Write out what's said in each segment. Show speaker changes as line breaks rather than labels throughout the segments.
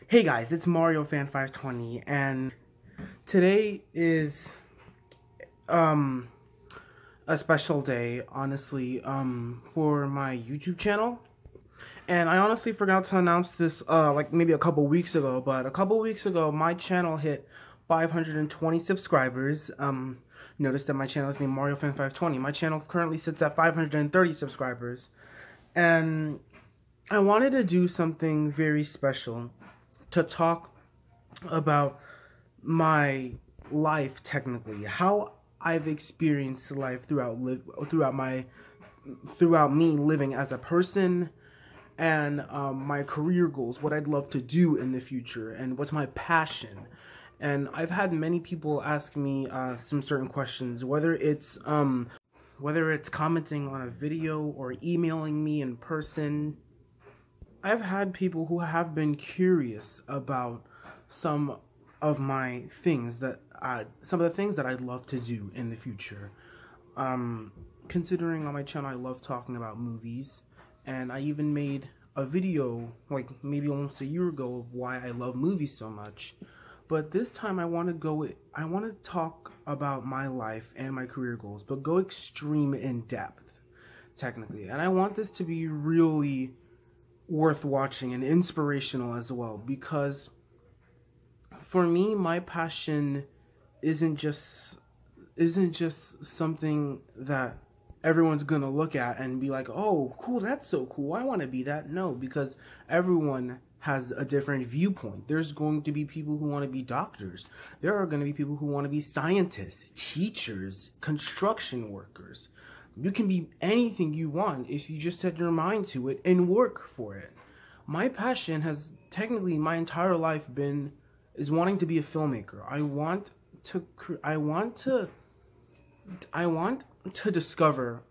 Hey guys, it's Mario Fan 520, and today is a special day, honestly, for my YouTube channel. And I honestly forgot to announce this like maybe a couple weeks ago, but a couple weeks ago my channel hit 520 subscribers. Notice that my channel is named Mario Fan 520. My channel currently sits at 530 subscribers. And I wanted to do something very special to talk about my life, technically, how I've experienced life throughout me living as a person, and my career goals, what I'd love to do in the future, and what's my passion. And I've had many people ask me some certain questions, whether it's commenting on a video or emailing me in person. I've had people who have been curious about some of my things some of the things that I'd love to do in the future. Considering on my channel I love talking about movies, and I even made a video like maybe almost a year ago of why I love movies so much. But this time I want to talk about my life and my career goals, but go extreme in depth, technically. And I want this to be really worth watching and inspirational as well, because for me my passion isn't just something that everyone's gonna look at and be like, oh cool, that's so cool, I want to be that. No, because everyone has a different viewpoint. There's going to be people who want to be doctors, there are going to be people who want to be scientists, teachers, construction workers. You can be anything you want if you just set your mind to it and work for it. My passion has technically my entire life is wanting to be a filmmaker. I want to discover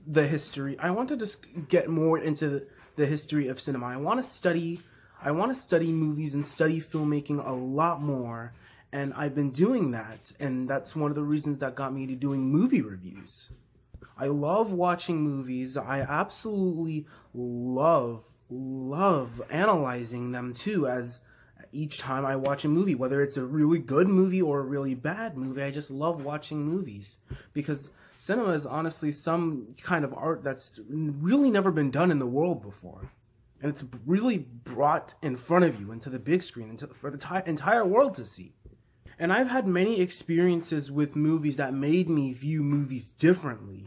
the history. I want to just get more into the history of cinema. I want to study movies and study filmmaking a lot more, and I've been doing that, and that's one of the reasons that got me to doing movie reviews. I love watching movies. I absolutely love analyzing them too, as each time I watch a movie, whether it's a really good movie or a really bad movie, I just love watching movies, because cinema is honestly some kind of art that's really never been done in the world before. And it's really brought in front of you into the big screen for the entire world to see. And I've had many experiences with movies that made me view movies differently.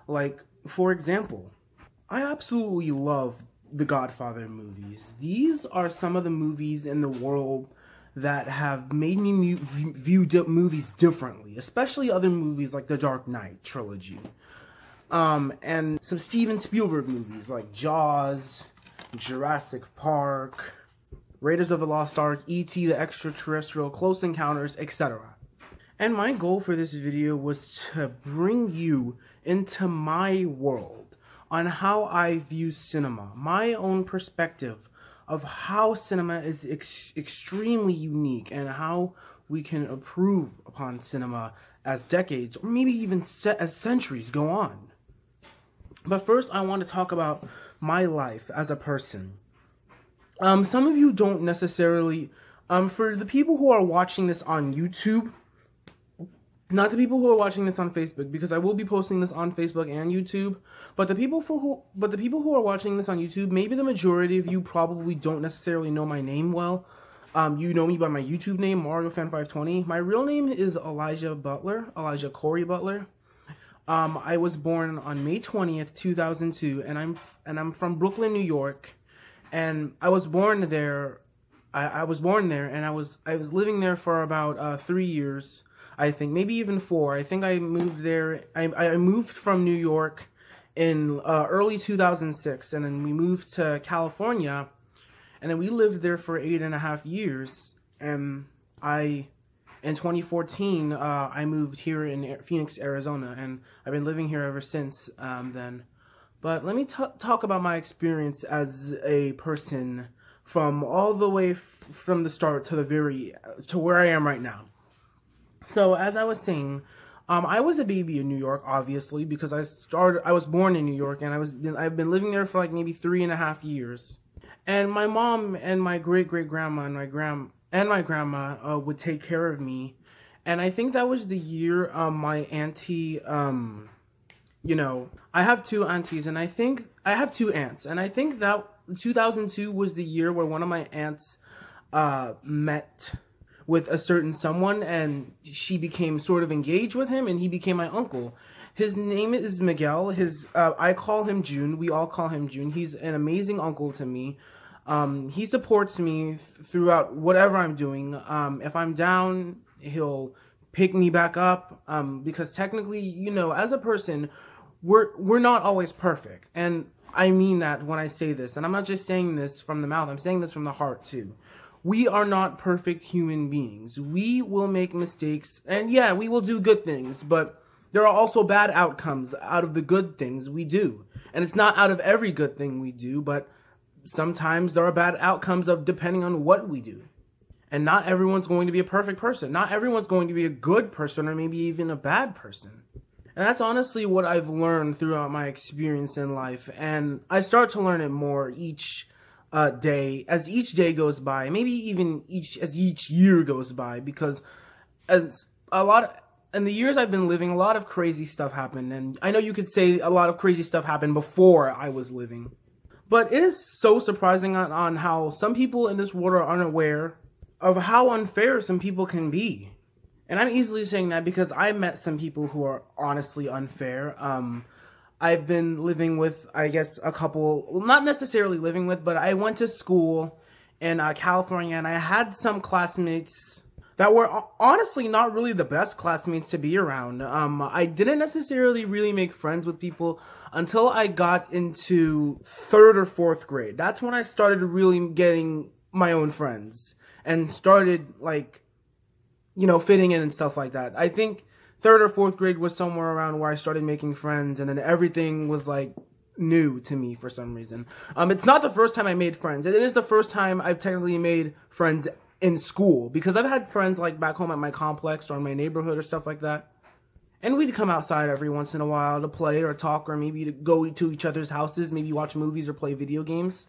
Like, for example, I absolutely love the Godfather movies. These are some of the movies in the world that have made me view movies differently, especially other movies like the Dark Knight trilogy. And some Steven Spielberg movies like Jaws, Jurassic Park, Raiders of the Lost Ark, E.T. the Extraterrestrial, Close Encounters, etc. And my goal for this video was to bring you into my world on how I view cinema, my own perspective of how cinema is extremely unique, and how we can improve upon cinema as decades, or maybe even as centuries go on. But first, I want to talk about my life as a person. Some of you don't necessarily, for the people who are watching this on YouTube, not the people who are watching this on Facebook, because I will be posting this on Facebook and YouTube. But the people who are watching this on YouTube, maybe the majority of you probably don't necessarily know my name well. You know me by my YouTube name, Mario Fan 520. My real name is Elijah Corey Butler. I was born on May 20th, 2002, and I'm from Brooklyn, New York. And I was born there. I was born there, and I was living there for about 3 years. I think maybe even 4. I think I moved there. I moved from New York in early 2006, and then we moved to California, and then we lived there for 8.5 years. And in 2014, I moved here in Phoenix, Arizona, and I've been living here ever since then. But let me talk about my experience as a person from all the way from the start to where I am right now. So, as I was saying, I was a baby in New York, obviously, because I was born in New York, and I've been living there for like maybe 3.5 years. And my mom and my great great grandma and my grandma would take care of me. And I think that was the year my auntie, I have two aunties, and I think I have two aunts, and I think that 2002 was the year where one of my aunts met with a certain someone, and she became sort of engaged with him, and he became my uncle. His name is Miguel. I call him June. We all call him June. He's an amazing uncle to me. He supports me throughout whatever I'm doing. If I'm down, he'll pick me back up. Because technically, as a person, we're not always perfect, and I mean that when I say this. And I'm not just saying this from the mouth. I'm saying this from the heart too. We are not perfect human beings. We will make mistakes, and yeah, we will do good things, but there are also bad outcomes out of the good things we do. And it's not out of every good thing we do, but sometimes there are bad outcomes of depending on what we do. And not everyone's going to be a perfect person. Not everyone's going to be a good person, or maybe even a bad person. And that's honestly what I've learned throughout my experience in life. And I start to learn it more each day, as each day goes by, maybe even as each year goes by, because in the years I've been living, a lot of crazy stuff happened. And I know you could say a lot of crazy stuff happened before I was living. But it is so surprising on how some people in this world are unaware of how unfair some people can be. And I'm easily saying that because I met some people who are honestly unfair. I've been living with, I guess, a couple, well, not necessarily living with, but I went to school in California, and I had some classmates that were honestly not really the best classmates to be around. I didn't necessarily really make friends with people until I got into 3rd or 4th grade. That's when I started really getting my own friends and started, fitting in and stuff like that. I think 3rd or 4th grade was somewhere around where I started making friends, and then everything was new to me for some reason. It's not the first time I made friends. It is the first time I've technically made friends in school, because I've had friends back home at my complex or in my neighborhood or stuff like that. And we'd come outside every once in a while to play or talk, or maybe to go to each other's houses, maybe watch movies or play video games.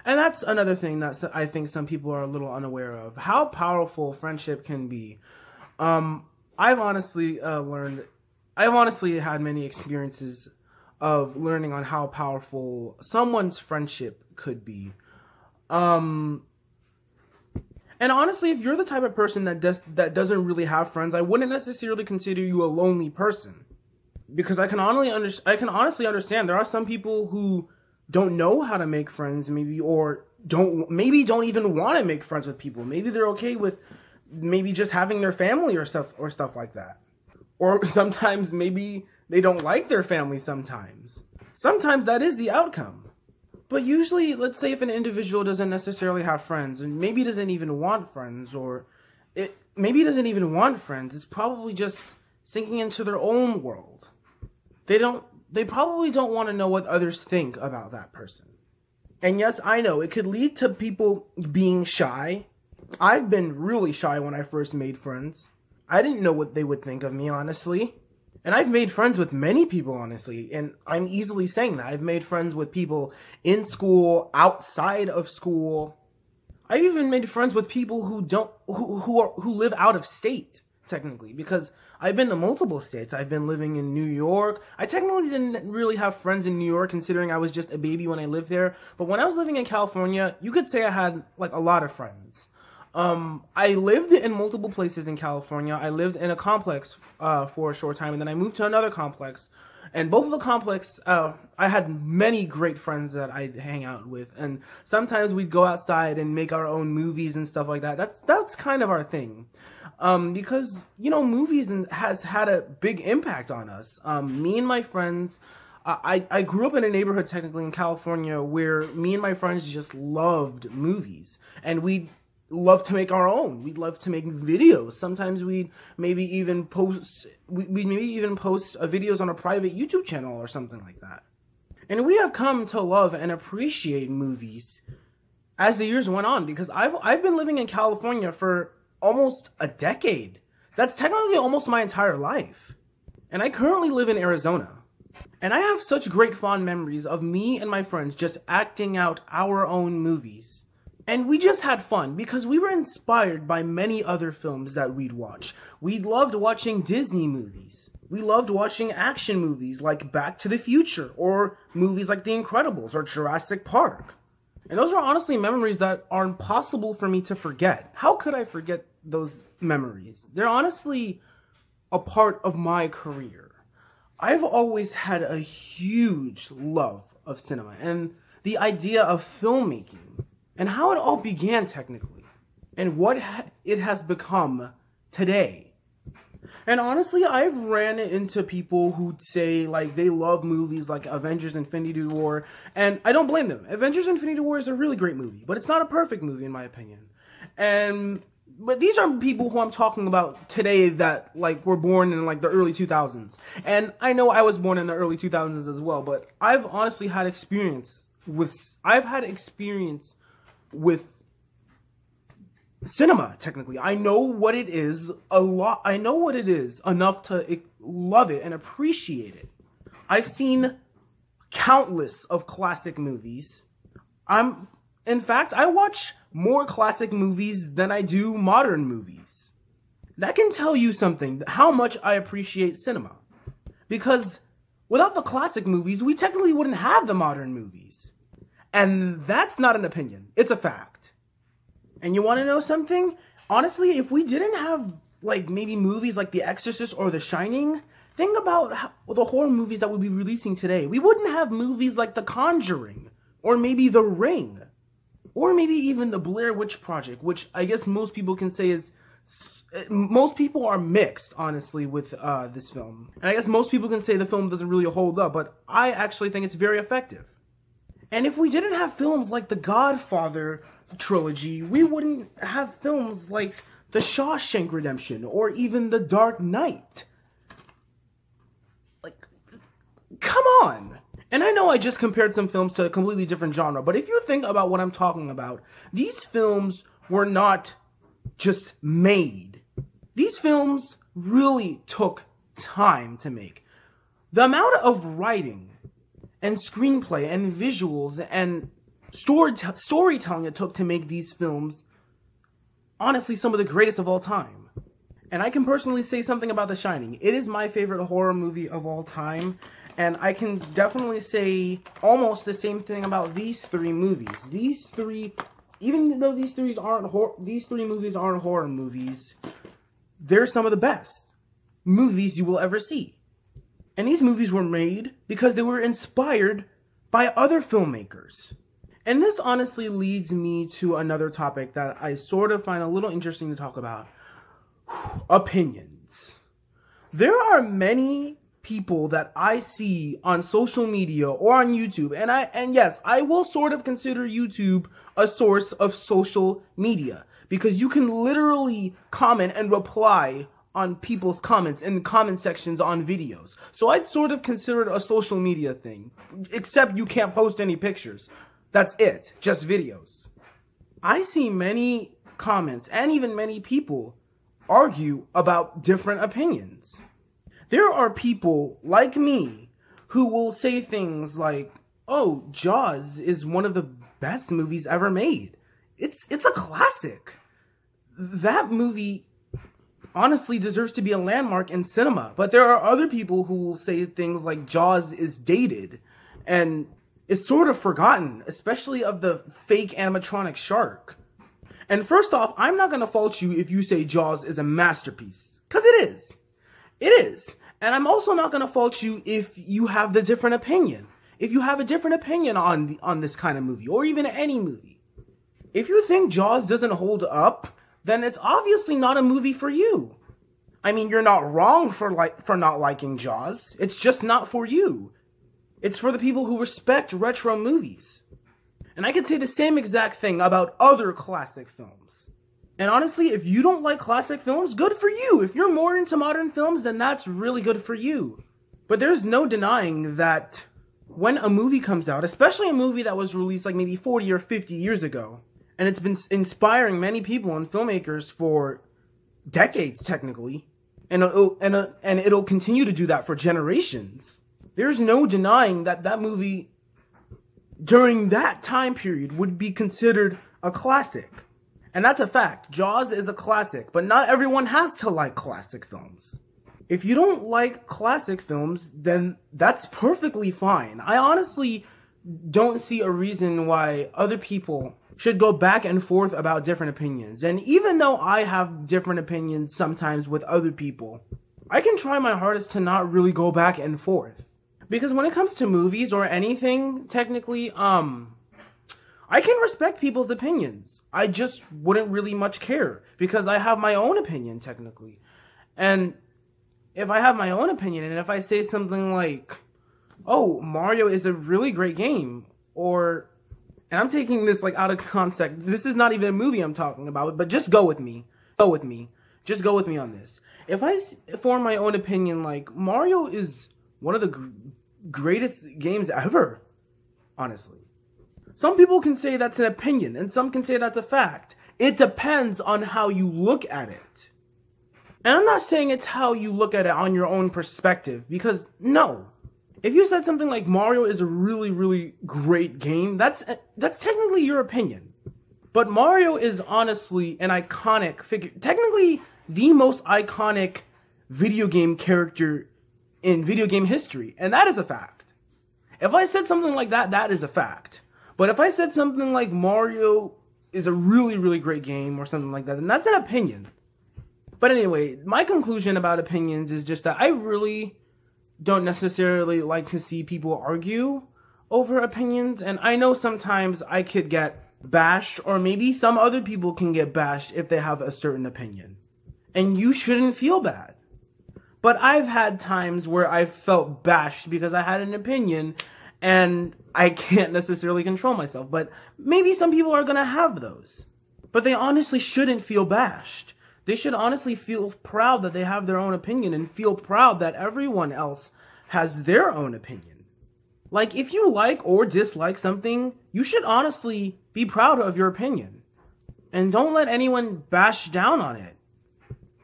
And that's another thing that I think some people are a little unaware of, how powerful friendship can be. I've honestly had many experiences of learning on how powerful someone's friendship could be. And honestly, if you're the type of person that doesn't really have friends, I wouldn't necessarily consider you a lonely person. Because I can honestly understand there are some people who don't know how to make friends, don't even want to make friends with people. Maybe they're okay with maybe just having their family or stuff like that. Or sometimes maybe they don't like their family sometimes. Sometimes that is the outcome. But usually, let's say if an individual doesn't necessarily have friends, and maybe doesn't even want friends, it's probably just sinking into their own world. They probably don't want to know what others think about that person. And yes, I know, it could lead to people being shy. I've been really shy when I first made friends. I didn't know what they would think of me, honestly. And I've made friends with many people, honestly. And I'm easily saying that. I've made friends with people in school, outside of school. I've even made friends with people who live out of state, technically, because I've been to multiple states. I've been living in New York. I technically didn't really have friends in New York, considering I was just a baby when I lived there. But when I was living in California, you could say I had a lot of friends. I lived in multiple places in California. I lived in a complex for a short time, and then I moved to another complex. And both of the complex, I had many great friends that I'd hang out with. And sometimes we'd go outside and make our own movies and stuff like that. That's kind of our thing. Because, movies has had a big impact on us. Me and my friends, I grew up in a neighborhood technically in California where me and my friends just loved movies. And we'd love to make our own. We'd love to make videos. Sometimes we'd maybe even post videos on a private YouTube channel or something like that. And we have come to love and appreciate movies as the years went on, because I've been living in California for almost a decade. That's technically almost my entire life. And I currently live in Arizona. And I have such great fond memories of me and my friends just acting out our own movies. And we just had fun because we were inspired by many other films that we'd watch. We loved watching Disney movies. We loved watching action movies like Back to the Future, or movies like The Incredibles or Jurassic Park. And those are honestly memories that are impossible for me to forget. How could I forget those memories? They're honestly a part of my career. I've always had a huge love of cinema and the idea of filmmaking and how it all began technically and what it has become today. And honestly, I've ran into people who say like they love movies like Avengers Infinity War, and I don't blame them. Avengers Infinity War is a really great movie, but it's not a perfect movie in my opinion. But these are people who I'm talking about today that like were born in like the early 2000s. And I know I was born in the early 2000s as well, but I've honestly had experience with cinema, technically. I know what it is a lot. I know what it is enough to love it and appreciate it. I've seen countless of classic movies. In fact, I watch more classic movies than I do modern movies. That can tell you something, how much I appreciate cinema. Because without the classic movies, we technically wouldn't have the modern movies. And that's not an opinion, it's a fact. And you want to know something? Honestly, if we didn't have, like, maybe movies like The Exorcist or The Shining, think about the horror movies that would be releasing today. We wouldn't have movies like The Conjuring, or maybe The Ring, or maybe even The Blair Witch Project, which I guess most people can say is... Most people are mixed, honestly, with this film. And I guess most people can say the film doesn't really hold up, but I actually think it's very effective. And if we didn't have films like The Godfather trilogy, we wouldn't have films like The Shawshank Redemption or even The Dark Knight. Like, come on! And I know I just compared some films to a completely different genre, but if you think about what I'm talking about, these films were not just made. These films really took time to make. The amount of writing and screenplay and visuals and storytelling it took to make these films, honestly, some of the greatest of all time. And I can personally say something about The Shining. It is my favorite horror movie of all time, and I can definitely say almost the same thing about these three movies. These three, even though these three movies aren't horror movies, they're some of the best movies you will ever see. And these movies were made because they were inspired by other filmmakers. And this honestly leads me to another topic that I sort of find a little interesting to talk about. Opinions. There are many people that I see on social media or on YouTube, and yes, I will sort of consider YouTube a source of social media, because you can literally comment and reply on people's comments in the comment sections on videos. So I'd sort of consider it a social media thing, except you can't post any pictures. That's it, just videos. I see many comments and even many people argue about different opinions. There are people like me who will say things like, oh, Jaws is one of the best movies ever made. It's a classic. That movie honestly deserves to be a landmark in cinema. But there are other people who will say things like Jaws is dated and is sort of forgotten, especially of the fake animatronic shark. And first off, I'm not going to fault you if you say Jaws is a masterpiece, because it is. It is. And I'm also not going to fault you if you have the different opinion. If you have a different opinion on this kind of movie, or even any movie. If you think Jaws doesn't hold up, then it's obviously not a movie for you. I mean, you're not wrong for not liking Jaws. It's just not for you. It's for the people who respect retro movies. And I could say the same exact thing about other classic films. And honestly, if you don't like classic films, good for you. If you're more into modern films, then that's really good for you. But there's no denying that when a movie comes out, especially a movie that was released like maybe 40 or 50 years ago, and it's been inspiring many people and filmmakers for decades, technically, and it'll continue to do that for generations. there's no denying that that movie during that time period would be considered a classic. And that's a fact. Jaws is a classic, but not everyone has to like classic films. If you don't like classic films, then that's perfectly fine. I honestly don't see a reason why other people should go back and forth about different opinions. And even though I have different opinions sometimes with other people, I can try my hardest to not really go back and forth. Because when it comes to movies or anything, technically, I can respect people's opinions. I just wouldn't really much care because I have my own opinion, technically. And if I have my own opinion, and if I say something like, oh, Mario is a really great game, or, and I'm taking this like out of context, this is not even a movie I'm talking about, but just go with me. Just go with me on this. If I form my own opinion like, Mario is one of the greatest games ever, honestly. Some people can say that's an opinion, and some can say that's a fact. It depends on how you look at it. And I'm not saying it's how you look at it on your own perspective, because no. If you said something like Mario is a really, really great game, that's technically your opinion. But Mario is honestly an iconic figure, technically the most iconic video game character in video game history, and that is a fact. If I said something like that, that is a fact. But if I said something like Mario is a really, really great game or something like that, then that's an opinion. But anyway, my conclusion about opinions is just that I really don't necessarily like to see people argue over opinions. And I know sometimes I could get bashed, or maybe some other people can get bashed if they have a certain opinion. And you shouldn't feel bad. But I've had times where I felt bashed because I had an opinion and I can't necessarily control myself. But maybe some people are going to have those. But they honestly shouldn't feel bashed. They should honestly feel proud that they have their own opinion and feel proud that everyone else has their own opinion. Like, if you like or dislike something, you should honestly be proud of your opinion. And don't let anyone bash down on it.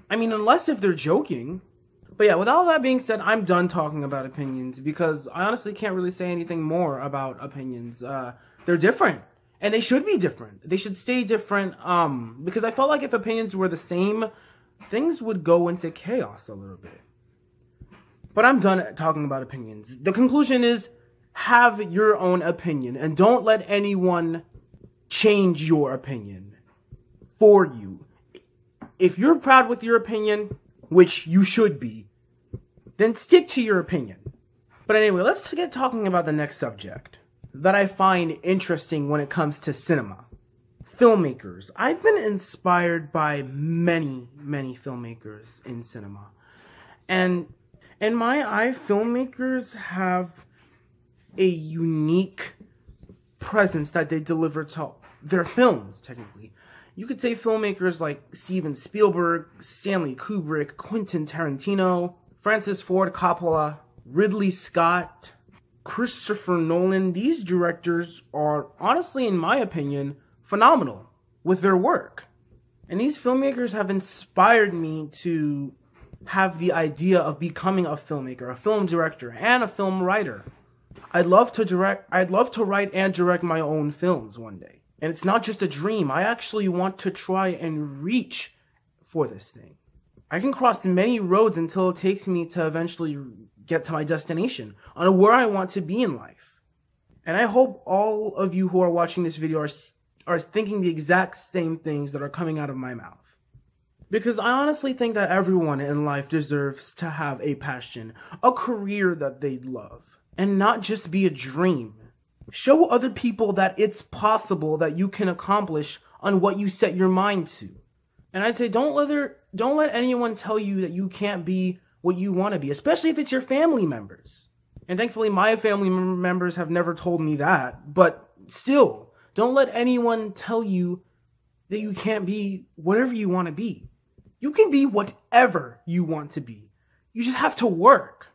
I mean, unless if they're joking. But yeah, with all that being said, I'm done talking about opinions because I honestly can't really say anything more about opinions. They're different. And they should be different. They should stay different, because I felt like if opinions were the same, things would go into chaos a little bit. But I'm done talking about opinions. The conclusion is, have your own opinion, and don't let anyone change your opinion for you. If you're proud with your opinion, which you should be, then stick to your opinion. But anyway, let's get talking about the next subject that I find interesting when it comes to cinema. Filmmakers. I've been inspired by many, many filmmakers in cinema. And in my eye, filmmakers have a unique presence that they deliver to their films, technically. You could say filmmakers like Steven Spielberg, Stanley Kubrick, Quentin Tarantino, Francis Ford Coppola, Ridley Scott, Christopher Nolan. These directors are, honestly, in my opinion, phenomenal with their work. And these filmmakers have inspired me to have the idea of becoming a filmmaker, a film director, and a film writer. I'd love to write and direct my own films one day. And it's not just a dream. I actually want to try and reach for this thing. I can cross many roads until it takes me to eventually get to my destination on where I want to be in life. And I hope all of you who are watching this video are thinking the exact same things that are coming out of my mouth. Because I honestly think that everyone in life deserves to have a passion, a career that they love, and not just be a dream. Show other people that it's possible that you can accomplish on what you set your mind to. And I'd say don't let anyone tell you that you can't be what you want to be, especially if it's your family members. And thankfully, my family members have never told me that. But still, don't let anyone tell you that you can't be whatever you want to be. You can be whatever you want to be. You just have to work.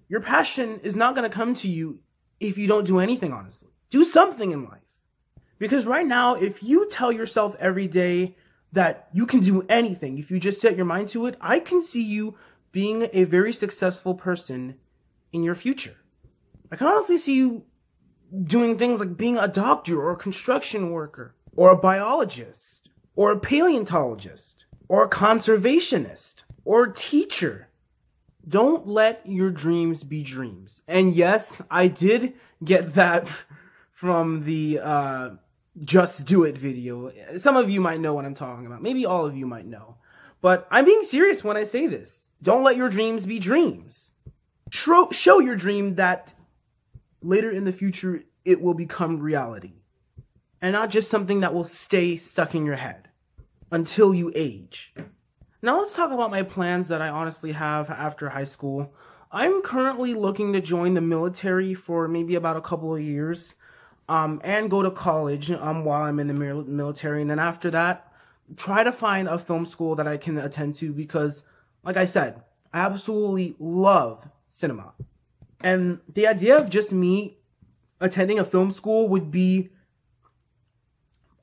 Your passion is not going to come to you if you don't do anything, honestly. Do something in life. Because right now, if you tell yourself every day that you can do anything, if you just set your mind to it, I can see you being a very successful person in your future. I can honestly see you doing things like being a doctor or a construction worker or a biologist or a paleontologist or a conservationist or a teacher. Don't let your dreams be dreams. And yes, I did get that from the Just Do It video. Some of you might know what I'm talking about. Maybe all of you might know. But I'm being serious when I say this. Don't let your dreams be dreams. Show your dream that later in the future it will become reality. And not just something that will stay stuck in your head until you age. Now let's talk about my plans that I honestly have after high school. I'm currently looking to join the military for maybe about a couple of years. And go to college while I'm in the military. And then after that, try to find a film school that I can attend to because, like I said, I absolutely love cinema. And the idea of just me attending a film school would be,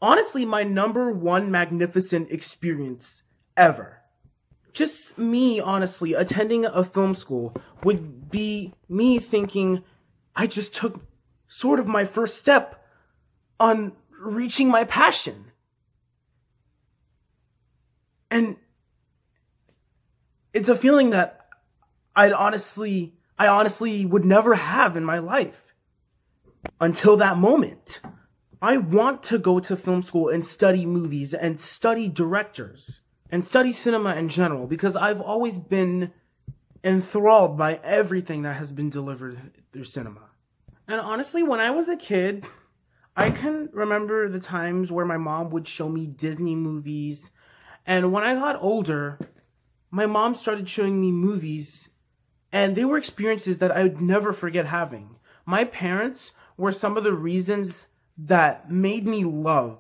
honestly, my #1 magnificent experience ever. Just me, honestly, attending a film school would be me thinking I just took sort of my first step on reaching my passion. And it's a feeling that I honestly would never have in my life until that moment. I want to go to film school and study movies and study directors and study cinema in general because I've always been enthralled by everything that has been delivered through cinema. And honestly, when I was a kid, I can remember the times where my mom would show me Disney movies. And when I got older, my mom started showing me movies. And they were experiences that I would never forget having. My parents were some of the reasons that made me love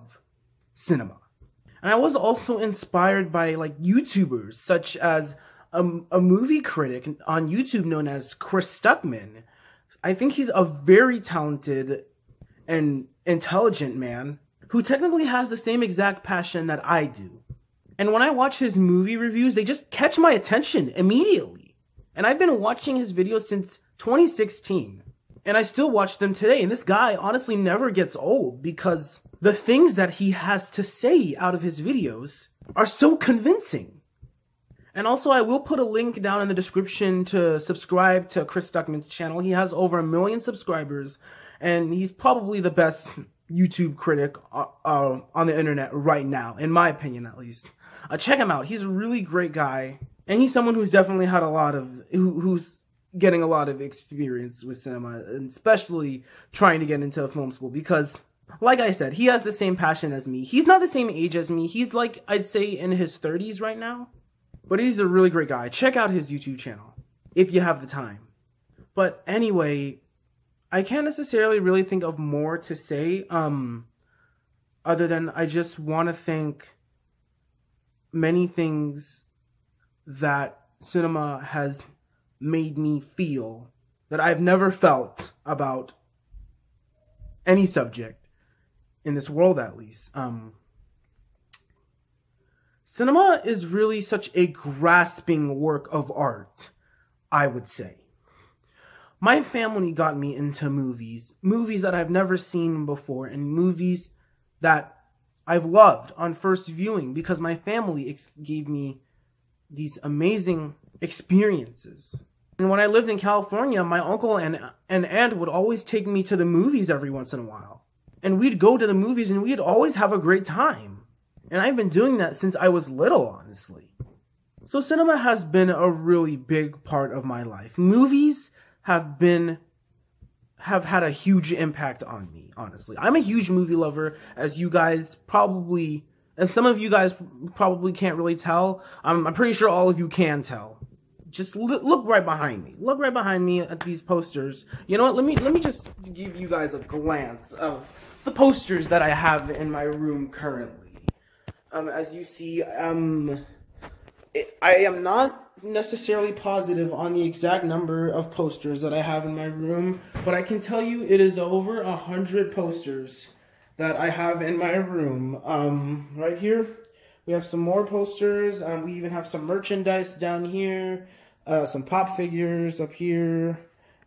cinema. And I was also inspired by YouTubers such as a movie critic on YouTube known as Chris Stuckman. I think he's a very talented and intelligent man who technically has the same exact passion that I do. And when I watch his movie reviews, they just catch my attention immediately. And I've been watching his videos since 2016. And I still watch them today. And this guy honestly never gets old because the things that he has to say out of his videos are so convincing. And also, I will put a link down in the description to subscribe to Chris Stuckman's channel. He has over 1 million subscribers, and he's probably the best YouTube critic on the internet right now, in my opinion at least. Check him out. He's a really great guy, and he's someone who's definitely had who's getting a lot of experience with cinema, and especially trying to get into a film school because, like I said, he has the same passion as me. He's not the same age as me. He's I'd say in his 30s right now. But he's a really great guy. Check out his YouTube channel if you have the time. But anyway, I can't necessarily really think of more to say other than I just want to thank many things that cinema has made me feel that I've never felt about any subject in this world, at least. Cinema is really such a grasping work of art, I would say. My family got me into movies that I've never seen before, and movies that I've loved on first viewing because my family gave me these amazing experiences. And when I lived in California, my uncle and aunt would always take me to the movies every once in a while. And we'd go to the movies and we'd always have a great time. And I've been doing that since I was little, honestly. So cinema has been a really big part of my life. Movies have had a huge impact on me, honestly. I'm a huge movie lover, as you guys probably, and some of you guys probably can't really tell. I'm pretty sure all of you can tell. Just look right behind me. Look right behind me at these posters. You know what? Let me just give you guys a glance of the posters that I have in my room currently. As you see, I am not necessarily positive on the exact number of posters that I have in my room, but I can tell you it is over 100 posters that I have in my room. Right here, we have some more posters. We even have some merchandise down here, some pop figures up here,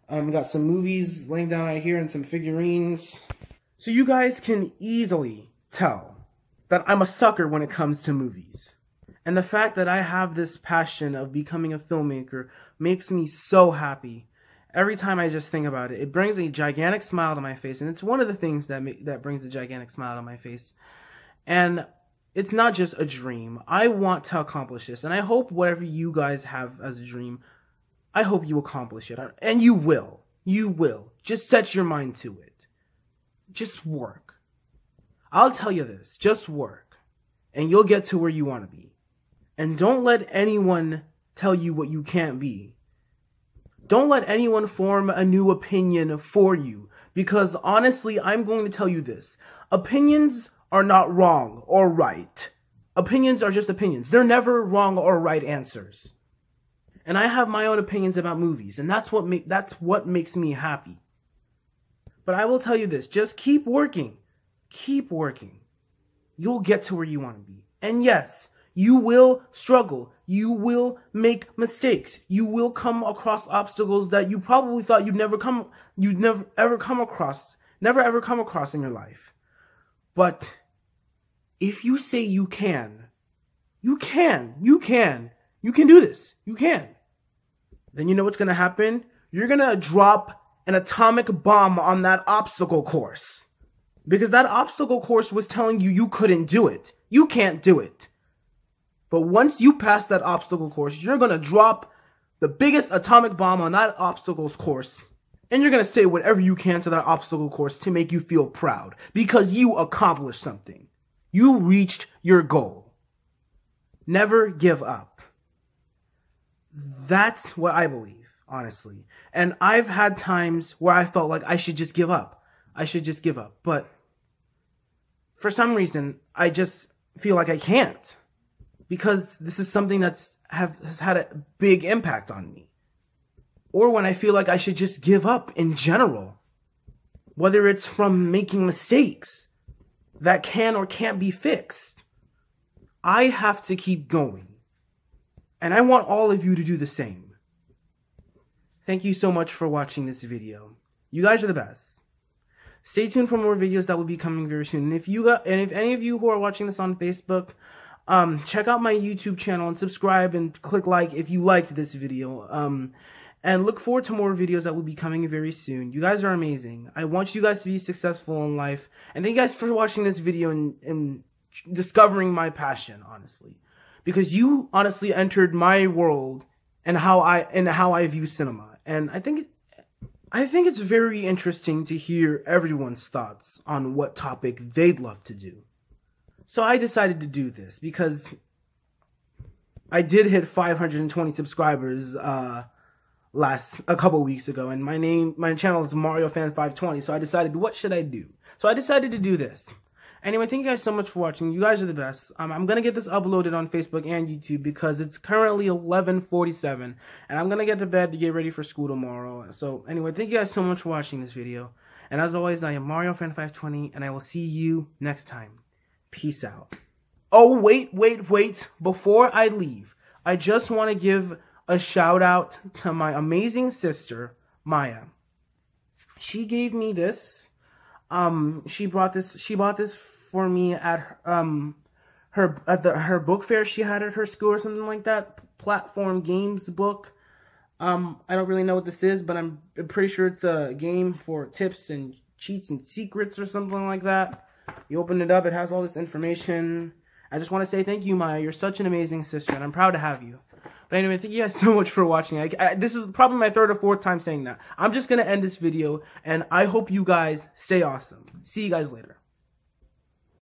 Got some movies laying down right here and some figurines. So you guys can easily tell that I'm a sucker when it comes to movies. And the fact that I have this passion of becoming a filmmaker makes me so happy. Every time I just think about it, it brings a gigantic smile to my face. And it's one of the things that brings a gigantic smile to my face. And it's not just a dream. I want to accomplish this. And I hope whatever you guys have as a dream, I hope you accomplish it. And you will. You will. Just set your mind to it. Just work. I'll tell you this. Just work. And you'll get to where you want to be. And don't let anyone tell you what you can't be. Don't let anyone form a new opinion for you. Because honestly, I'm going to tell you this. Opinions are not wrong or right. Opinions are just opinions. They're never wrong or right answers. And I have my own opinions about movies. And that's what makes me happy. But I will tell you this. Just keep working. Keep working. You'll get to where you want to be. And yes, you will struggle. You will make mistakes. You will come across obstacles that you probably thought you'd never ever come across in your life. But if you say you can do this. You can. Then you know what's going to happen? You're going to drop an atomic bomb on that obstacle course. Because that obstacle course was telling you you couldn't do it. You can't do it. But once you pass that obstacle course, you're going to drop the biggest atomic bomb on that obstacles course. And you're going to say whatever you can to that obstacle course to make you feel proud. Because you accomplished something. You reached your goal. Never give up. That's what I believe, honestly. And I've had times where I felt like I should just give up. But for some reason, I just feel like I can't. Because this is something has had a big impact on me. Or when I feel like I should just give up in general. Whether it's from making mistakes that can or can't be fixed. I have to keep going. And I want all of you to do the same. Thank you so much for watching this video. You guys are the best. Stay tuned for more videos that will be coming very soon. And if any of you who are watching this on Facebook, check out my YouTube channel and subscribe and click like if you liked this video. And look forward to more videos that will be coming very soon. You guys are amazing. I want you guys to be successful in life. And thank you guys for watching this video and discovering my passion, honestly. Because you honestly entered my world and how I view cinema. And I think it's very interesting to hear everyone's thoughts on what topic they'd love to do. So I decided to do this because I did hit 520 subscribers a couple weeks ago, and my channel is MarioFan520. So I decided, what should I do? So I decided to do this. Anyway, thank you guys so much for watching. You guys are the best. I'm gonna get this uploaded on Facebook and YouTube because it's currently 11:47, and I'm gonna get to bed to get ready for school tomorrow. So anyway, thank you guys so much for watching this video. And as always, I am MarioFan520, and I will see you next time. Peace out. Oh, wait. Before I leave, I just want to give a shout out to my amazing sister, Maya. She gave me this. She bought this for me at her book fair she had at her school or something like that. Platform Games book. I don't really know what this is, but I'm pretty sure it's a game for tips and cheats and secrets or something like that. You open it up, it has all this information. I just want to say thank you, Maya. You're such an amazing sister, and I'm proud to have you. But anyway, thank you guys so much for watching. This is probably my third or fourth time saying that. I'm just going to end this video, and I hope you guys stay awesome. See you guys later.